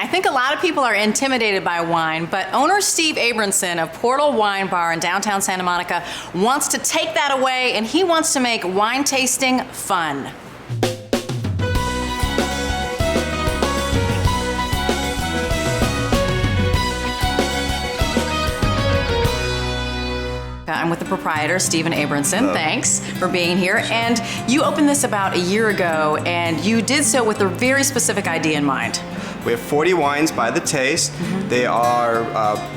I think a lot of people are intimidated by wine, but owner Steve Abronson of Pourtal Wine Bar in downtown Santa Monica wants to take that away, and he wants to make wine tasting fun. I'm with the proprietor, Stephen Abronson. Hello. Thanks for being here. And you opened this about a year ago, and you did so with a very specific idea in mind. We have 40 wines by the taste. They are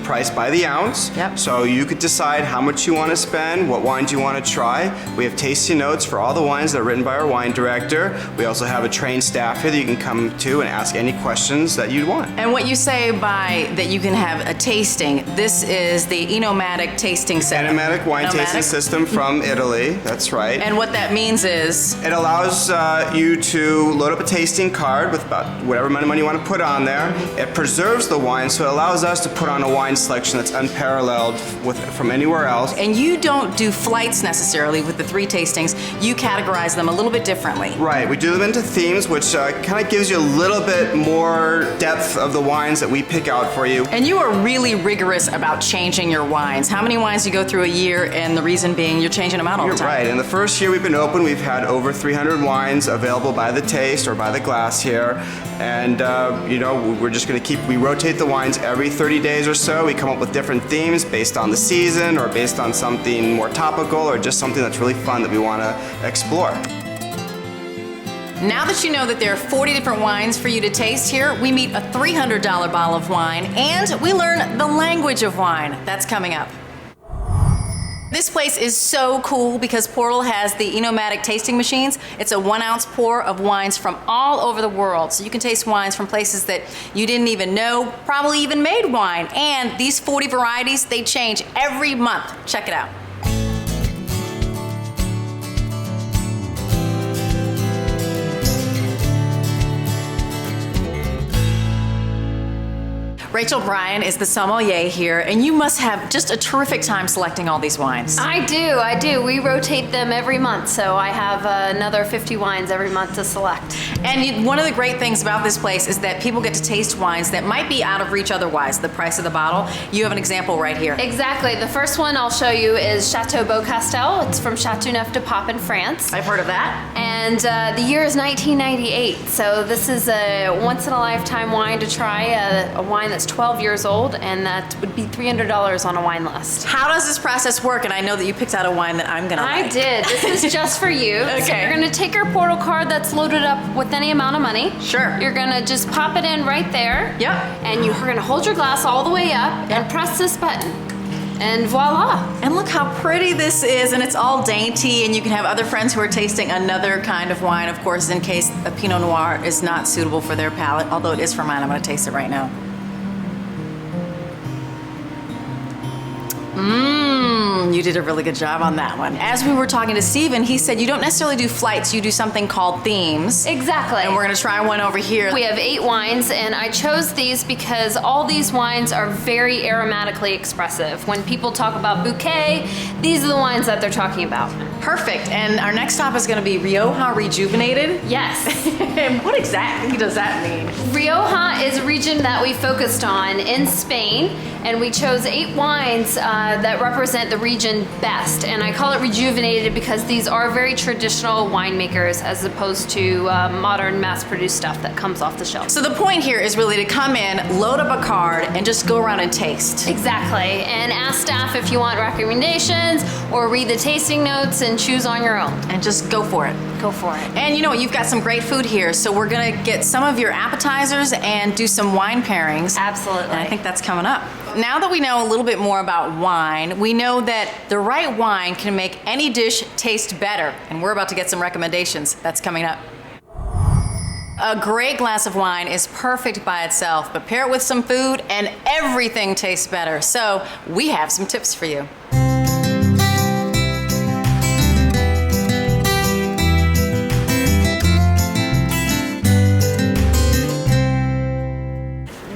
priced by the ounce. Yep. So you could decide how much you want to spend, what wines you want to try. We have tasting notes for all the wines that are written by our wine director. We also have a trained staff here that you can come to and ask any questions that you'd want. And what you say by that you can have a tasting, this is the Enomatic tasting setup. Enomatic wine tasting Enomatic? system from Italy. That's right. And what that means is? It allows you to load up a tasting card with about whatever amount of money you want to put on there. It preserves the wine, so it allows us to put on a wine selection that's unparalleled from anywhere else. And you don't do flights necessarily with the 3 tastings. You categorize them a little bit differently. Right, we do them into themes, which kind of gives you a little bit more depth of the wines that we pick out for you. And you are really rigorous about changing your wines. How many wines do you go through a year, and the reason being you're changing them out all the You're time? right. In the first year we've been open, we've had over 300 wines available by the taste or by the glass here. And, you know, we're just going to we rotate the wines every 30 days or so. We come up with different themes based on the season or based on something more topical or just something that's really fun that we want to explore. Now that you know that there are 40 different wines for you to taste here, we meet a $300 bottle of wine, and we learn the language of wine. That's coming up. This place is so cool because Pourtal has the Enomatic tasting machines. It's a 1-ounce pour of wines from all over the world. So you can taste wines from places that you didn't even know probably even made wine. And these 40 varieties, they change every month. Check it out. Rachel Bryan is the sommelier here, and you must have just a terrific time selecting all these wines. I do. We rotate them every month, so I have another 50 wines every month to select. And one of the great things about this place is that people get to taste wines that might be out of reach otherwise, the price of the bottle. You have an example right here. Exactly. The first one I'll show you is Chateau Beaucastel. It's from Châteauneuf-du-Pape in France. I've heard of that. And the year is 1998, so this is a once-in-a-lifetime wine to try, a wine that's 12 years old, and that would be $300 on a wine list. How does this process work? And I know that you picked out a wine that I'm gonna like. I did. This is just for you. Okay. So you're gonna take your Pourtal card that's loaded up with any amount of money. Sure. You're gonna just pop it in right there. Yep. And you're gonna hold your glass all the way up and press this button. And voila. And look how pretty this is, and it's all dainty, and you can have other friends who are tasting another kind of wine, of course, in case a Pinot Noir is not suitable for their palate, although it is for mine. I'm gonna taste it right now. You did a really good job on that one. As we were talking to Stephen, he said you don't necessarily do flights, you do something called themes. Exactly. And we're gonna try one over here. We have 8 wines, and I chose these because all these wines are very aromatically expressive. When people talk about bouquet, these are the wines that they're talking about. Perfect. And our next stop is gonna be Rioja Rejuvenated. Yes. And what exactly does that mean? Rioja is a region that we focused on in Spain, and we chose 8 wines that represent the region best. And I call it rejuvenated because these are very traditional winemakers as opposed to modern mass-produced stuff that comes off the shelf. So the point here is really to come in, load up a card, and just go around and taste. Exactly, and ask staff if you want recommendations or read the tasting notes and choose on your own. And just go for it. Go for it. And you know what, you've got some great food here, so we're gonna get some of your appetizers and do some wine pairings. Absolutely. And I think that's coming up. Now that we know a little bit more about wine, we know that the right wine can make any dish taste better, and we're about to get some recommendations. That's coming up. A great glass of wine is perfect by itself, but pair it with some food and everything tastes better. So we have some tips for you.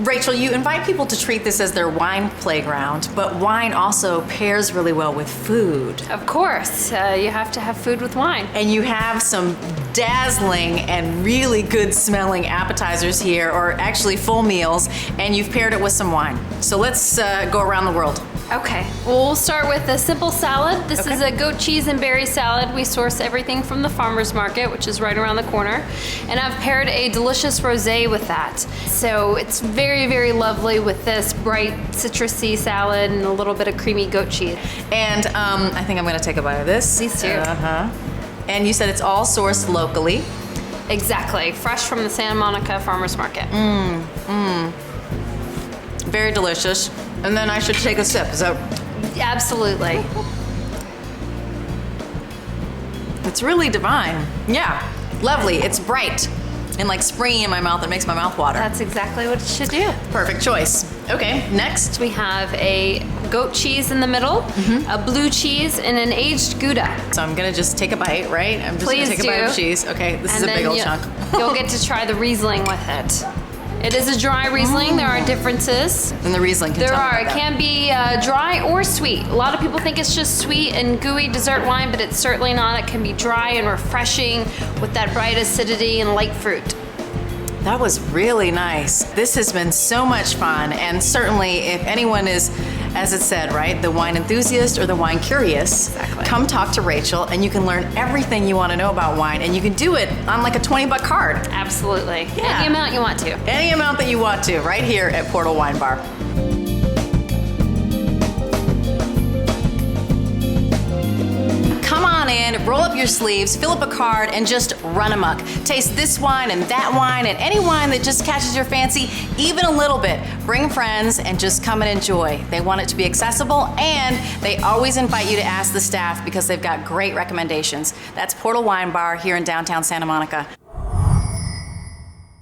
Rachel, you invite people to treat this as their wine playground, but wine also pairs really well with food. Of course, you have to have food with wine. And you have some dazzling and really good smelling appetizers here, or actually full meals, and you've paired it with some wine. So let's go around the world. Okay, well, we'll start with a simple salad. This Okay. is a goat cheese and berry salad. We source everything from the farmer's market, which is right around the corner. And I've paired a delicious rosé with that. So it's very, very lovely with this bright citrusy salad and a little bit of creamy goat cheese. And I think I'm gonna take a bite of this. Please do. Uh-huh. And you said it's all sourced locally. Exactly, fresh from the Santa Monica farmer's market. Very delicious. And then I should take a sip. So Absolutely. it's really divine. Yeah, lovely. It's bright and like springy in my mouth. It makes my mouth water. That's exactly what it should do. Perfect choice. Okay, next. We have a goat cheese in the middle, a blue cheese, and an aged Gouda. So I'm gonna just take a bite, right? I'm just Please gonna take a bite do. of cheese. Okay, this is And a big then old chunk. You'll get to try the Riesling with it. It is a dry Riesling. There are differences. And the Riesling can There tell me are. It about that. can be dry or sweet. A lot of people think it's just sweet and gooey dessert wine, but it's certainly not. It can be dry and refreshing with that bright acidity and light fruit. That was really nice. This has been so much fun, and certainly if anyone is, as it said, right, the wine enthusiast or the wine curious, Exactly. come talk to Rachel and you can learn everything you want to know about wine, and you can do it on like a $20 card. Absolutely. Yeah. Any amount you want to. Any amount that you want to, right here at Pourtal Wine Bar. Come on in, roll up your sleeves, fill up a card, and just run amok. Taste this wine and that wine and any wine that just catches your fancy, even a little bit. Bring friends and just come and enjoy. They want it to be accessible, and they always invite you to ask the staff because they've got great recommendations. That's Pourtal Wine Bar here in downtown Santa Monica.